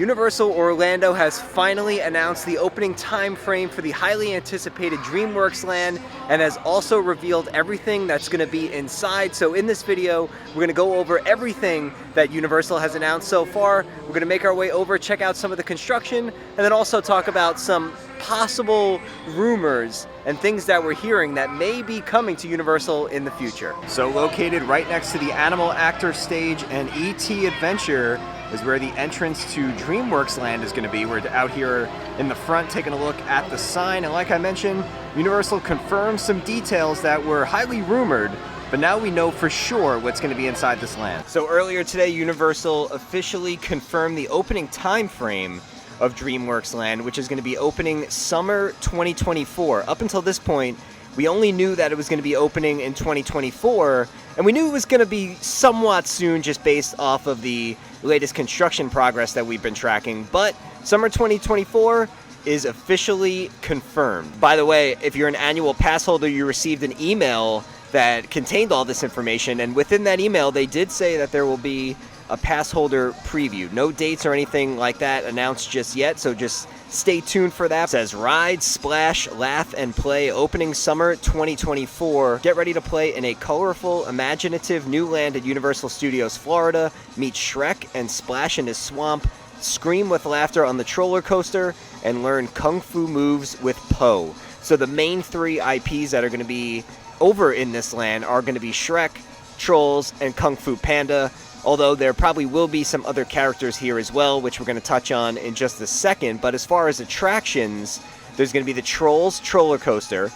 Universal Orlando has finally announced the opening time frame for the highly anticipated DreamWorks Land and has also revealed everything that's going to be inside. So in this video, we're going to go over everything that Universal has announced so far. We're going to make our way over, check out some of the construction, and then also talk about some possible rumors and things that we're hearing that may be coming to Universal in the future. So located right next to the Animal Actor stage and E.T. Adventure is where the entrance to DreamWorks Land is going to be. We're out here in the front taking a look at the sign, and like I mentioned, Universal confirmed some details that were highly rumored, but now we know for sure what's going to be inside this land. So earlier today, Universal officially confirmed the opening time frame of DreamWorks Land, which is going to be opening summer 2024. Up until this point, we only knew that it was going to be opening in 2024, and we knew it was going to be somewhat soon just based off of the latest construction progress that we've been tracking, but summer 2024 is officially confirmed. By the way, if you're an annual pass holder, you received an email that contained all this information, and within that email, they did say that there will be a pass holder preview. No dates or anything like that announced just yet, so just stay tuned for that. It says Ride, Splash, Laugh, and Play opening summer 2024. Get ready to play in a colorful, imaginative new land at Universal Studios Florida. Meet Shrek and splash in his swamp. Scream with laughter on the roller coaster and learn kung fu moves with Po. So the main three IPs that are going to be over in this land are going to be Shrek, Trolls, and Kung Fu Panda. Although there probably will be some other characters here as well, which we're going to touch on in just a second. But as far as attractions, there's going to be the Trolls Troller Coaster.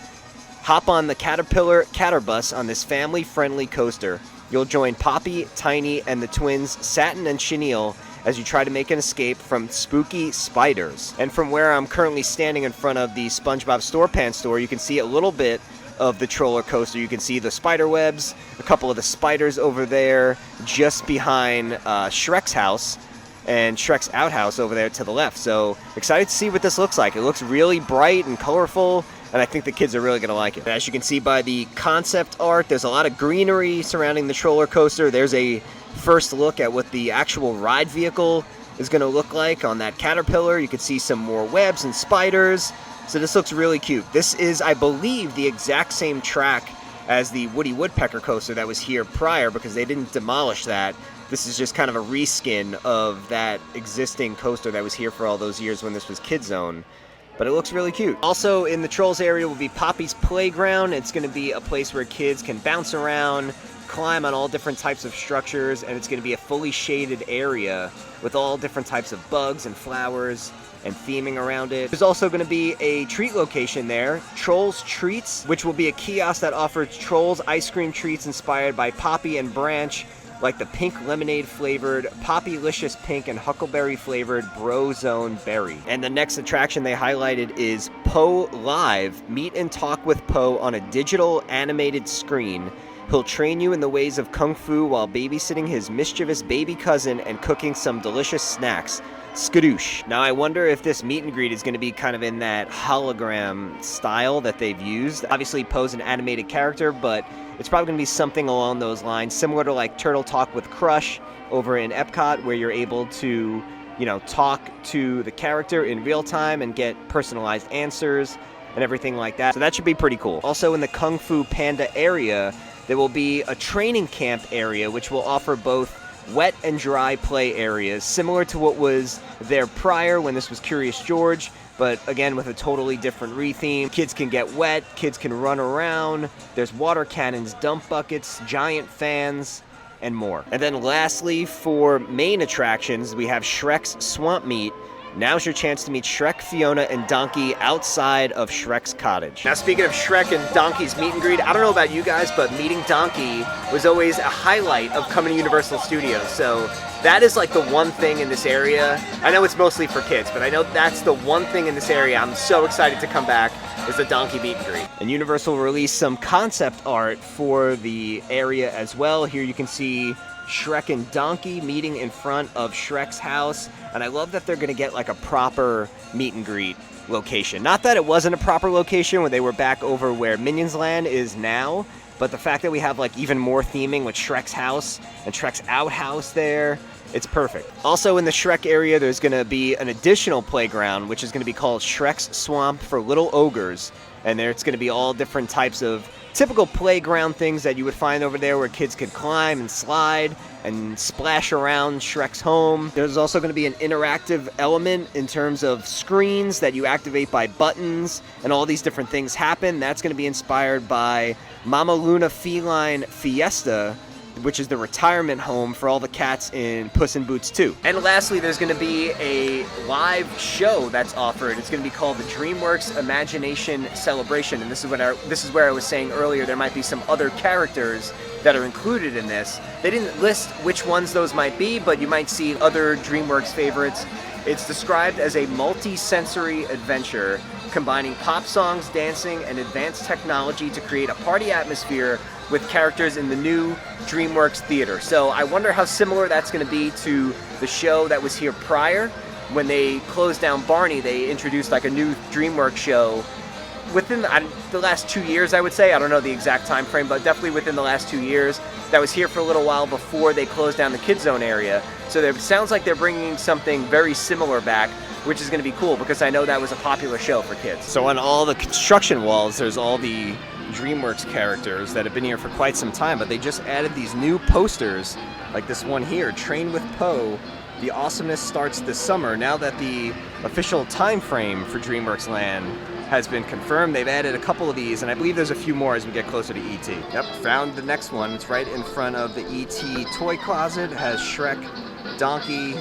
Hop on the Caterpillar Catterbus on this family-friendly coaster. You'll join Poppy, Tiny, and the twins Satin and Chenille as you try to make an escape from spooky spiders. And from where I'm currently standing in front of the SpongeBob StorePants store, you can see a little bit of the roller coaster. You can see the spider webs, a couple of the spiders over there just behind Shrek's house, and Shrek's outhouse over there to the left. So excited to see what this looks like. It looks really bright and colorful, and I think the kids are really going to like it. As you can see by the concept art, there's a lot of greenery surrounding the roller coaster. There's a first look at what the actual ride vehicle is going to look like on that Caterpillar. You can see some more webs and spiders. So this looks really cute. This is, I believe, the exact same track as the Woody Woodpecker coaster that was here prior, because they didn't demolish that. This is just kind of a reskin of that existing coaster that was here for all those years when this was Kid Zone. But it looks really cute. Also in the Trolls area will be Poppy's Playground. It's going to be a place where kids can bounce around, climb on all different types of structures, and it's going to be a fully shaded area with all different types of bugs and flowers and theming around it. There's also going to be a treat location there, Trolls Treats, which will be a kiosk that offers Trolls ice cream treats inspired by Poppy and Branch, like the pink lemonade flavored, Poppylicious pink, and huckleberry flavored Brozone berry. And the next attraction they highlighted is Po Live. Meet and talk with Po on a digital animated screen. He'll train you in the ways of Kung Fu while babysitting his mischievous baby cousin and cooking some delicious snacks. Skadoosh. Now I wonder if this meet and greet is going to be kind of in that hologram style that they've used. Obviously Po's an animated character, but it's probably going to be something along those lines, similar to like Turtle Talk with Crush over in Epcot, where you're able to, you know, talk to the character in real time and get personalized answers and everything like that. So that should be pretty cool. Also in the Kung Fu Panda area, there will be a training camp area which will offer both wet and dry play areas, similar to what was there prior when this was Curious George, but again with a totally different retheme. Kids can get wet, kids can run around, there's water cannons, dump buckets, giant fans, and more. And then lastly, for main attractions, we have Shrek's Swamp Meet. Now's your chance to meet Shrek, Fiona, and Donkey outside of Shrek's cottage. Now, speaking of Shrek and Donkey's meet and greet, I don't know about you guys, but meeting Donkey was always a highlight of coming to Universal Studios. So that is like the one thing in this area. I know it's mostly for kids, but I know that's the one thing in this area I'm so excited to come back is the Donkey meet and greet. And Universal released some concept art for the area as well. Here you can see Shrek and Donkey meeting in front of Shrek's house, and I love that they're going to get like a proper meet and greet location. Not that it wasn't a proper location when they were back over where Minions Land is now, but the fact that we have like even more theming with Shrek's house and Shrek's outhouse there, It's perfect. Also in the Shrek area, there's going to be an additional playground, which is going to be called Shrek's Swamp for Little Ogres. And there it's going to be all different types of typical playground things that you would find over there where kids could climb and slide and splash around Shrek's home. There's also going to be an interactive element in terms of screens that you activate by buttons, and all these different things happen. That's going to be inspired by Mama Luna Feline Fiesta, which is the retirement home for all the cats in Puss in Boots 2. And lastly, there's going to be a live show that's offered. It's going to be called the DreamWorks Imagination Celebration, and this is where I was saying earlier there might be some other characters that are included in this. They didn't list which ones those might be, but you might see other DreamWorks favorites. It's described as a multi-sensory adventure combining pop songs, dancing, and advanced technology to create a party atmosphere with characters in the new DreamWorks theater. So I wonder how similar that's going to be to the show that was here prior. When they closed down Barney, they introduced like a new DreamWorks show within the last 2 years, I would say. I don't know the exact time frame, but definitely within the last 2 years. That was here for a little while before they closed down the Kids Zone area. So it sounds like they're bringing something very similar back, which is going to be cool because I know that was a popular show for kids. So on all the construction walls, there's all the DreamWorks characters that have been here for quite some time, but they just added these new posters, like this one here, Train with Poe. The awesomeness starts this summer. Now that the official time frame for DreamWorks Land has been confirmed, they've added a couple of these, and I believe there's a few more as we get closer to E.T. Yep, found the next one. It's right in front of the E.T. toy closet. It has Shrek, Donkey,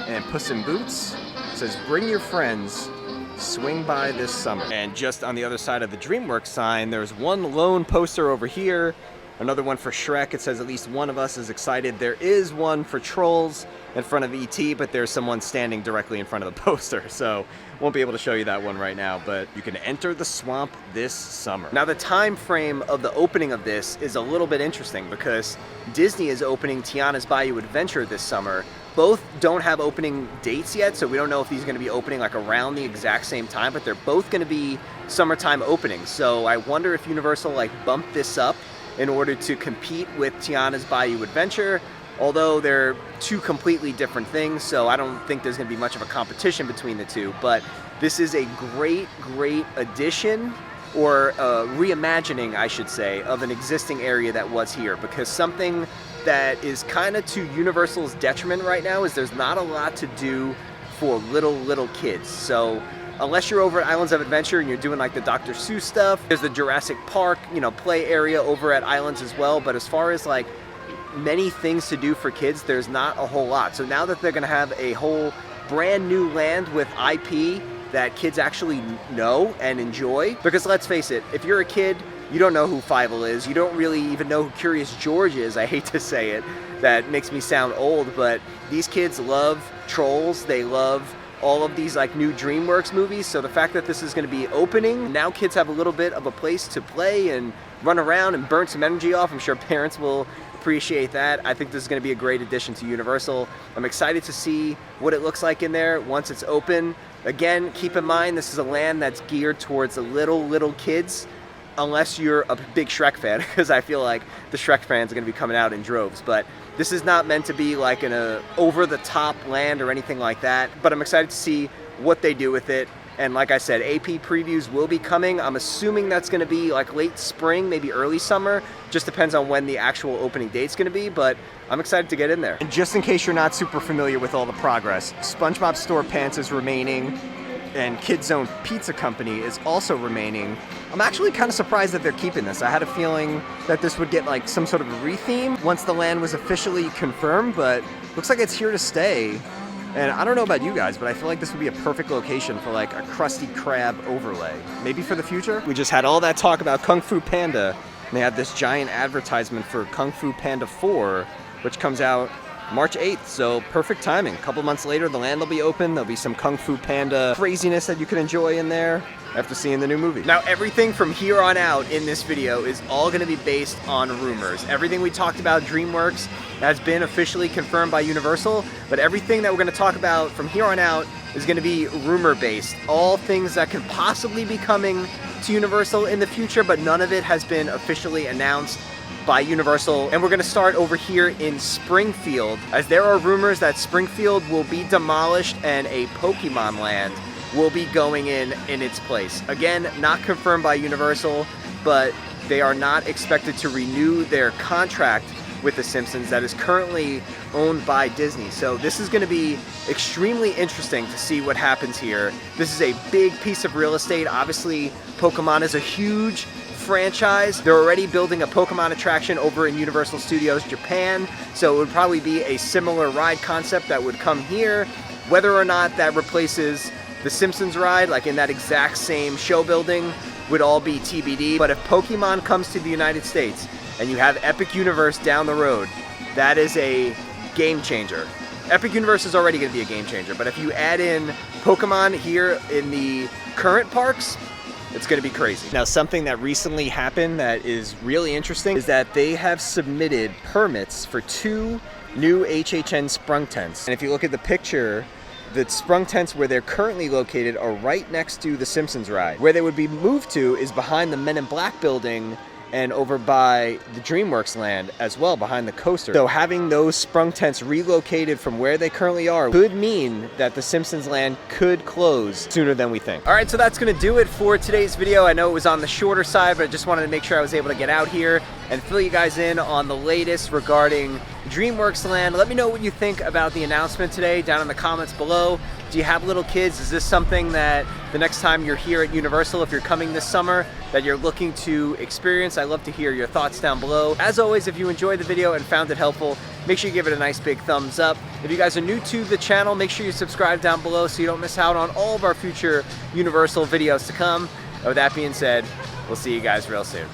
and Puss in Boots. It says, "Bring your friends, swing by this summer." And just on the other side of the DreamWorks sign, there's one lone poster over here, another one for Shrek. It says at least one of us is excited. There is one for Trolls in front of E.T., but there's someone standing directly in front of the poster, so won't be able to show you that one right now, but you can enter the swamp this summer. Now the time frame of the opening of this is a little bit interesting because Disney is opening Tiana's Bayou Adventure this summer. Both don't have opening dates yet, so we don't know if these are going to be opening like around the exact same time, but they're both going to be summertime openings. So I wonder if Universal like bumped this up in order to compete with Tiana's Bayou Adventure, although they're two completely different things, so I don't think there's going to be much of a competition between the two. But this is a great addition, or reimagining, I should say, of an existing area that was here, because something that is kind of to Universal's detriment right now is there's not a lot to do for little kids. So unless you're over at Islands of Adventure and you're doing like the Dr. Seuss stuff, there's the Jurassic Park, play area over at Islands as well. But as far as like many things to do for kids, there's not a whole lot. So now that they're going to have a whole brand new land with IP that kids actually know and enjoy, because let's face it, if you're a kid, you don't know who Fievel is, you don't really even know who Curious George is. I hate to say it, that makes me sound old, but these kids love Trolls, they love all of these like new DreamWorks movies. So the fact that this is going to be opening, now kids have a little bit of a place to play and run around and burn some energy off. I'm sure parents will appreciate that. I think this is going to be a great addition to Universal. I'm excited to see what it looks like in there once it's open. Again, keep in mind this is a land that's geared towards the little kids, unless you're a big Shrek fan, because I feel like the Shrek fans are going to be coming out in droves. But this is not meant to be like an over-the-top land or anything like that. But I'm excited to see what they do with it. And like I said, AP previews will be coming. I'm assuming that's going to be like late spring, maybe early summer. Just depends on when the actual opening date's going to be, but I'm excited to get in there. And just in case you're not super familiar with all the progress, SpongeBob SquarePants is remaining, and Kids Zone Pizza Company is also remaining. I'm actually kind of surprised that they're keeping this. I had a feeling that this would get like some sort of retheme once the land was officially confirmed, but looks like it's here to stay. And I don't know about you guys, but I feel like this would be a perfect location for like a Krusty Krab overlay. Maybe for the future? We just had all that talk about Kung Fu Panda, and they have this giant advertisement for Kung Fu Panda 4, which comes out March 8th, so perfect timing. A couple months later, the land will be open. There'll be some Kung Fu Panda craziness that you can enjoy in there after seeing the new movie. Now, everything from here on out in this video is all going to be based on rumors. Everything we talked about DreamWorks has been officially confirmed by Universal, but everything that we're going to talk about from here on out is going to be rumor-based. All things that could possibly be coming to Universal in the future, but none of it has been officially announced. by Universal. And we're gonna start over here in Springfield, as there are rumors that Springfield will be demolished and a Pokemon Land will be going in its place. Again, not confirmed by Universal, but they are not expected to renew their contract with The Simpsons that is currently owned by Disney. So this is gonna be extremely interesting to see what happens here. This is a big piece of real estate. Obviously, Pokemon is a huge franchise. They're already building a Pokemon attraction over in Universal Studios Japan, so it would probably be a similar ride concept that would come here. Whether or not that replaces the Simpsons ride, like in that exact same show building, would all be TBD. But if Pokemon comes to the United States and you have Epic Universe down the road, that is a game changer. Epic Universe is already going to be a game changer, but if you add in Pokemon here in the current parks, it's going to be crazy. Now, something that recently happened that is really interesting is that they have submitted permits for 2 new HHN sprung tents. And if you look at the picture, the sprung tents where they're currently located are right next to the Simpsons ride. Where they would be moved to is behind the Men in Black building and over by the DreamWorks Land as well, behind the coaster. So having those sprung tents relocated from where they currently are could mean that the Simpsons Land could close sooner than we think. All right, so that's gonna do it for today's video. I know it was on the shorter side, but I just wanted to make sure I was able to get out here and fill you guys in on the latest regarding DreamWorks Land. Let me know what you think about the announcement today down in the comments below. Do you have little kids? Is this something that the next time you're here at Universal, if you're coming this summer, that you're looking to experience? I'd love to hear your thoughts down below. As always, if you enjoyed the video and found it helpful, make sure you give it a nice big thumbs up. If you guys are new to the channel, make sure you subscribe down below so you don't miss out on all of our future Universal videos to come. And with that being said, we'll see you guys real soon.